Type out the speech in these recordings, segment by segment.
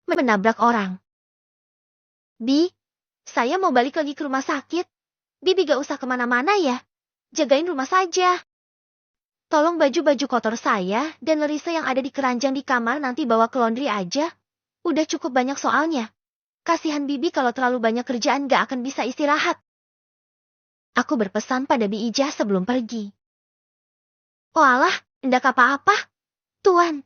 menabrak orang. Bi, saya mau balik lagi ke rumah sakit. Bibi gak usah kemana-mana ya. Jagain rumah saja. Tolong baju-baju kotor saya dan Larissa yang ada di keranjang di kamar nanti bawa ke laundry aja. Udah cukup banyak soalnya. Kasihan Bibi kalau terlalu banyak kerjaan gak akan bisa istirahat. Aku berpesan pada Bi Ijah sebelum pergi. Oh alah, ndak apa-apa. Tuan,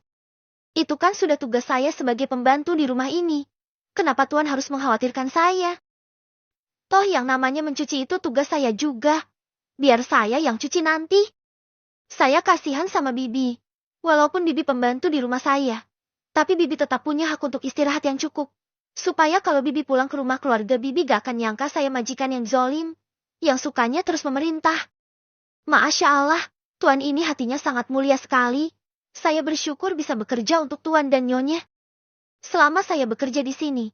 itu kan sudah tugas saya sebagai pembantu di rumah ini. Kenapa Tuan harus mengkhawatirkan saya? Toh yang namanya mencuci itu tugas saya juga. Biar saya yang cuci nanti. Saya kasihan sama Bibi. Walaupun Bibi pembantu di rumah saya. Tapi Bibi tetap punya hak untuk istirahat yang cukup. Supaya kalau Bibi pulang ke rumah keluarga Bibi gak akan nyangka saya majikan yang zolim. Yang sukanya terus memerintah. Masya Allah, Tuan ini hatinya sangat mulia sekali. Saya bersyukur bisa bekerja untuk Tuan dan Nyonya. Selama saya bekerja di sini,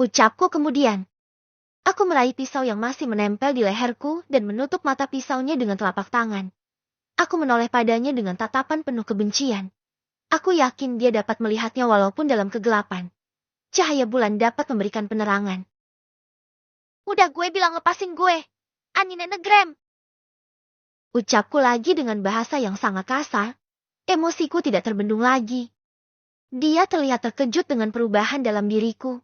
Ucapku kemudian. Aku meraih pisau yang masih menempel di leherku dan menutup mata pisaunya dengan telapak tangan. Aku menoleh padanya dengan tatapan penuh kebencian. Aku yakin dia dapat melihatnya walaupun dalam kegelapan. Cahaya bulan dapat memberikan penerangan. Udah gue bilang lepasin gue. Anine negrem. Ucapku lagi dengan bahasa yang sangat kasar. Emosiku tidak terbendung lagi. Dia terlihat terkejut dengan perubahan dalam diriku.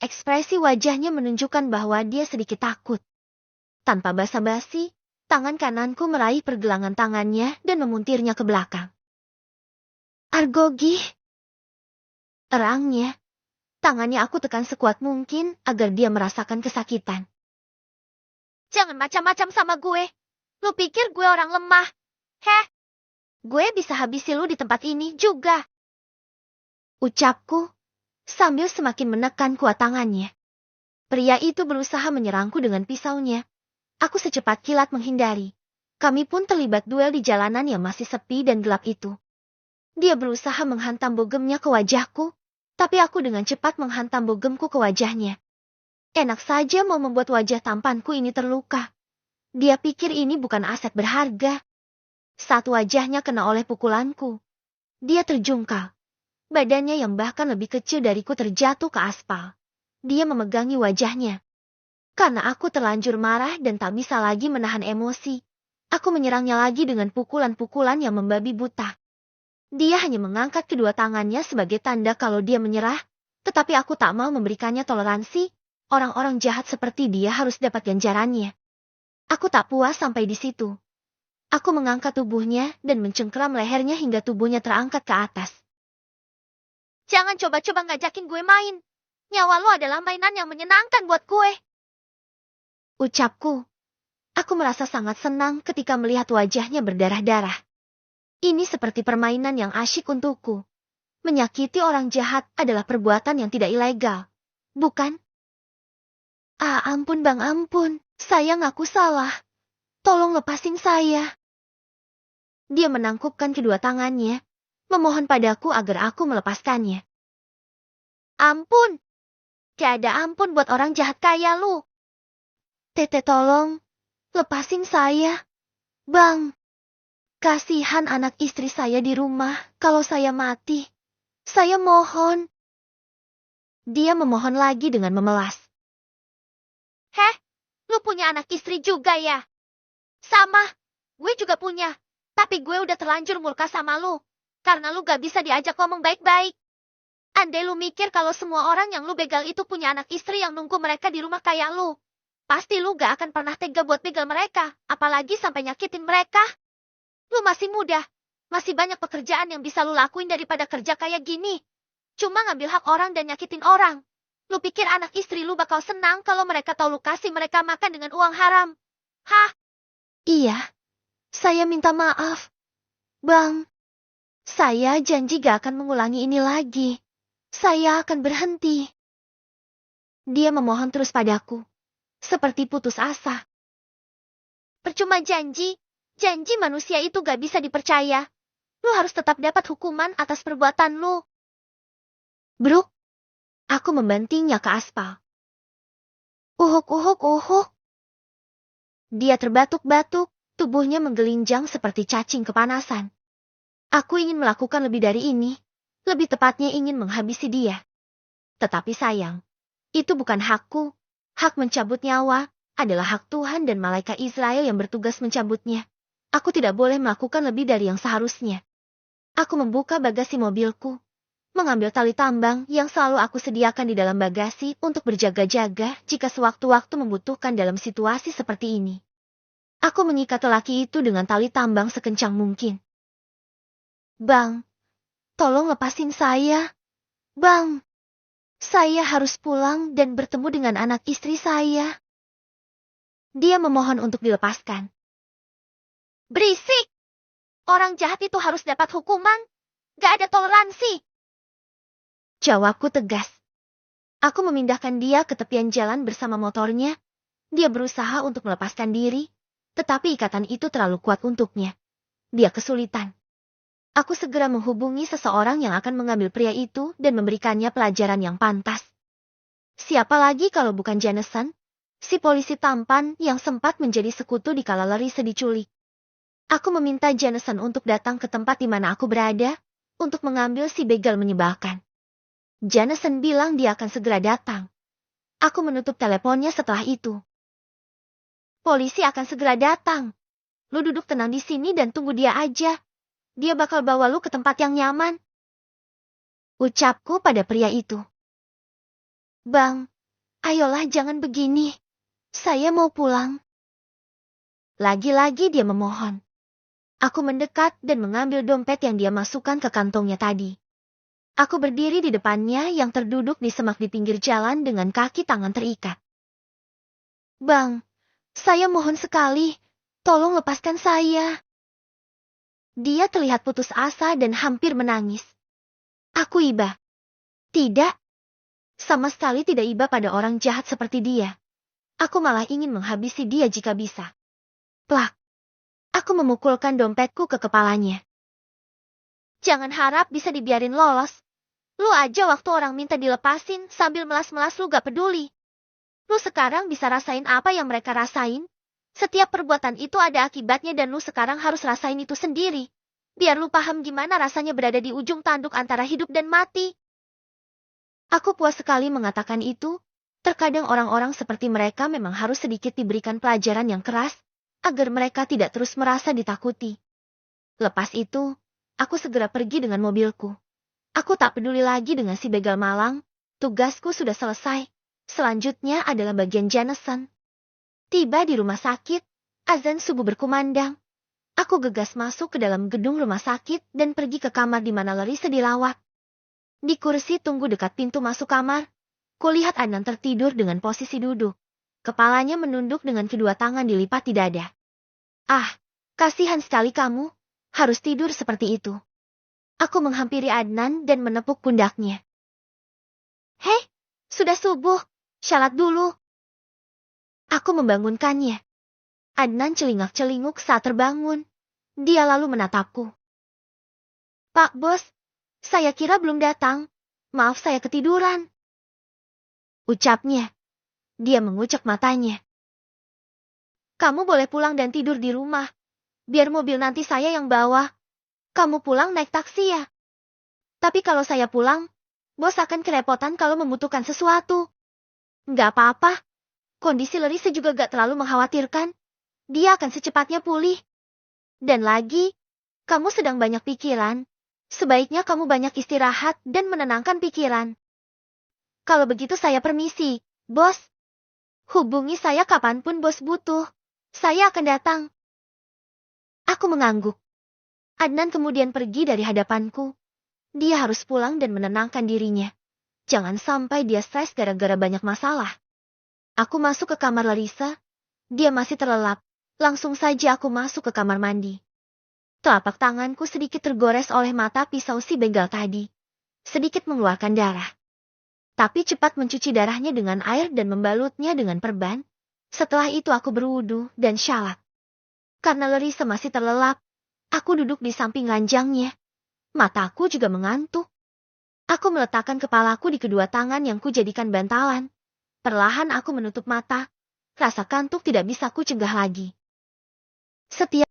Ekspresi wajahnya menunjukkan bahwa dia sedikit takut. Tanpa basa-basi, tangan kananku meraih pergelangan tangannya dan memuntirnya ke belakang. Argogi. Terangnya. Tangannya aku tekan sekuat mungkin agar dia merasakan kesakitan. Jangan macam-macam sama gue. Lu pikir gue orang lemah? Heh. Gue bisa habisi lu di tempat ini juga. Ucapku, sambil semakin menekan kuat tangannya. Pria itu berusaha menyerangku dengan pisaunya. Aku secepat kilat menghindari. Kami pun terlibat duel di jalanan yang masih sepi dan gelap itu. Dia berusaha menghantam bogemnya ke wajahku, tapi aku dengan cepat menghantam bogemku ke wajahnya. Enak saja mau membuat wajah tampanku ini terluka. Dia pikir ini bukan aset berharga. Saat wajahnya kena oleh pukulanku, dia terjungkal. Badannya yang bahkan lebih kecil dariku terjatuh ke aspal. Dia memegangi wajahnya. Karena aku terlanjur marah dan tak bisa lagi menahan emosi, aku menyerangnya lagi dengan pukulan-pukulan yang membabi buta. Dia hanya mengangkat kedua tangannya sebagai tanda kalau dia menyerah, tetapi aku tak mau memberikannya toleransi. Orang-orang jahat seperti dia harus dapat ganjarannya. Aku tak puas sampai di situ. Aku mengangkat tubuhnya dan mencengkeram lehernya hingga tubuhnya terangkat ke atas. Jangan coba-coba ngajakin gue main. Nyawa lo adalah mainan yang menyenangkan buat gue. Ucapku. Aku merasa sangat senang ketika melihat wajahnya berdarah-darah. Ini seperti permainan yang asyik untukku. Menyakiti orang jahat adalah perbuatan yang tidak ilegal. Bukan? Ampun bang, ampun. Saya ngaku salah. Tolong lepasin saya. Dia menangkupkan kedua tangannya, memohon padaku agar aku melepaskannya. Ampun. Gak ada ampun buat orang jahat kayak lu. Tete tolong, lepasin saya. Bang, kasihan anak istri saya di rumah kalau saya mati. Saya mohon. Dia memohon lagi dengan memelas. Heh, lu punya anak istri juga ya? Sama, gue juga punya. Tapi gue udah terlanjur murka sama lu. Karena lu gak bisa diajak ngomong baik-baik. Andai lu mikir kalau semua orang yang lu begal itu punya anak istri yang nunggu mereka di rumah kayak lu, pasti lu gak akan pernah tega buat begal mereka, apalagi sampai nyakitin mereka. Lu masih muda, masih banyak pekerjaan yang bisa lu lakuin daripada kerja kayak gini. Cuma ngambil hak orang dan nyakitin orang. Lu pikir anak istri lu bakal senang kalau mereka tahu lu kasih mereka makan dengan uang haram? Hah? Iya, saya minta maaf. Bang, saya janji gak akan mengulangi ini lagi. Saya akan berhenti. Dia memohon terus padaku, seperti putus asa. Percuma janji manusia itu gak bisa dipercaya. Lu harus tetap dapat hukuman atas perbuatan lu. Bruk, aku membantingnya ke aspal. Uhuk. Dia terbatuk-batuk, tubuhnya menggelinjang seperti cacing kepanasan. Aku ingin melakukan lebih dari ini. Lebih tepatnya ingin menghabisi dia. Tetapi sayang, itu bukan hakku. Hak mencabut nyawa adalah hak Tuhan dan malaikat Israel yang bertugas mencabutnya. Aku tidak boleh melakukan lebih dari yang seharusnya. Aku membuka bagasi mobilku, mengambil tali tambang yang selalu aku sediakan di dalam bagasi untuk berjaga-jaga jika sewaktu-waktu membutuhkan dalam situasi seperti ini. Aku mengikat lelaki itu dengan tali tambang sekencang mungkin. Bang, tolong lepasin saya. Bang, saya harus pulang dan bertemu dengan anak istri saya. Dia memohon untuk dilepaskan. Berisik! Orang jahat itu harus dapat hukuman. Gak ada toleransi. Jawabku tegas. Aku memindahkan dia ke tepian jalan bersama motornya. Dia berusaha untuk melepaskan diri, tetapi ikatan itu terlalu kuat untuknya. Dia kesulitan. Aku segera menghubungi seseorang yang akan mengambil pria itu dan memberikannya pelajaran yang pantas. Siapa lagi kalau bukan Jameson? Si polisi tampan yang sempat menjadi sekutu dikala Larissa diculik. Aku meminta Jameson untuk datang ke tempat di mana aku berada, untuk mengambil si begal menyebalkan. Jameson bilang dia akan segera datang. Aku menutup teleponnya setelah itu. Polisi akan segera datang. Lu duduk tenang di sini dan tunggu dia aja. Dia bakal bawa lu ke tempat yang nyaman. Ucapku pada pria itu. Bang, ayolah jangan begini. Saya mau pulang. Lagi-lagi dia memohon. Aku mendekat dan mengambil dompet yang dia masukkan ke kantongnya tadi. Aku berdiri di depannya yang terduduk di semak di pinggir jalan dengan kaki tangan terikat. Bang, saya mohon sekali, tolong lepaskan saya. Dia terlihat putus asa dan hampir menangis. Aku iba. Tidak. Sama sekali tidak iba pada orang jahat seperti dia. Aku malah ingin menghabisi dia jika bisa. Plak. Aku memukulkan dompetku ke kepalanya. Jangan harap bisa dibiarin lolos. Lu aja waktu orang minta dilepasin sambil melas-melas lu gak peduli. Lu sekarang bisa rasain apa yang mereka rasain? Setiap perbuatan itu ada akibatnya dan lu sekarang harus rasain itu sendiri. Biar lu paham gimana rasanya berada di ujung tanduk antara hidup dan mati. Aku puas sekali mengatakan itu. Terkadang orang-orang seperti mereka memang harus sedikit diberikan pelajaran yang keras, agar mereka tidak terus merasa ditakuti. Lepas itu, aku segera pergi dengan mobilku. Aku tak peduli lagi dengan si begal malang. Tugasku sudah selesai. Selanjutnya adalah bagian Jameson. Tiba di rumah sakit, azan subuh berkumandang. Aku gegas masuk ke dalam gedung rumah sakit dan pergi ke kamar di mana Larissa dirawat. Di kursi tunggu dekat pintu masuk kamar, kulihat Adnan tertidur dengan posisi duduk. Kepalanya menunduk dengan kedua tangan dilipat di dada. Ah, kasihan sekali kamu, harus tidur seperti itu. Aku menghampiri Adnan dan menepuk pundaknya. Hei, sudah subuh, syalat dulu. Aku membangunkannya. Adnan celingak-celinguk saat terbangun. Dia lalu menatapku. Pak Bos, saya kira belum datang. Maaf saya ketiduran. Ucapnya. Dia mengucek matanya. Kamu boleh pulang dan tidur di rumah. Biar mobil nanti saya yang bawa. Kamu pulang naik taksi ya. Tapi kalau saya pulang, bos akan kerepotan kalau membutuhkan sesuatu. Nggak apa-apa. Kondisi Larissa juga gak terlalu mengkhawatirkan. Dia akan secepatnya pulih. Dan lagi, kamu sedang banyak pikiran. Sebaiknya kamu banyak istirahat dan menenangkan pikiran. Kalau begitu saya permisi, bos. Hubungi saya kapanpun bos butuh. Saya akan datang. Aku mengangguk. Adnan kemudian pergi dari hadapanku. Dia harus pulang dan menenangkan dirinya. Jangan sampai dia stres gara-gara banyak masalah. Aku masuk ke kamar Larissa. Dia masih terlelap. Langsung saja aku masuk ke kamar mandi. Telapak tanganku sedikit tergores oleh mata pisau si begal tadi. Sedikit mengeluarkan darah. Tapi cepat mencuci darahnya dengan air dan membalutnya dengan perban. Setelah itu aku berwudu dan syalat. Karena Larissa masih terlelap, aku duduk di samping ranjangnya. Mataku juga mengantuk. Aku meletakkan kepalaku di kedua tangan yang kujadikan bantalan. Perlahan aku menutup mata. Rasa kantuk tidak bisa ku cegah lagi. Setiap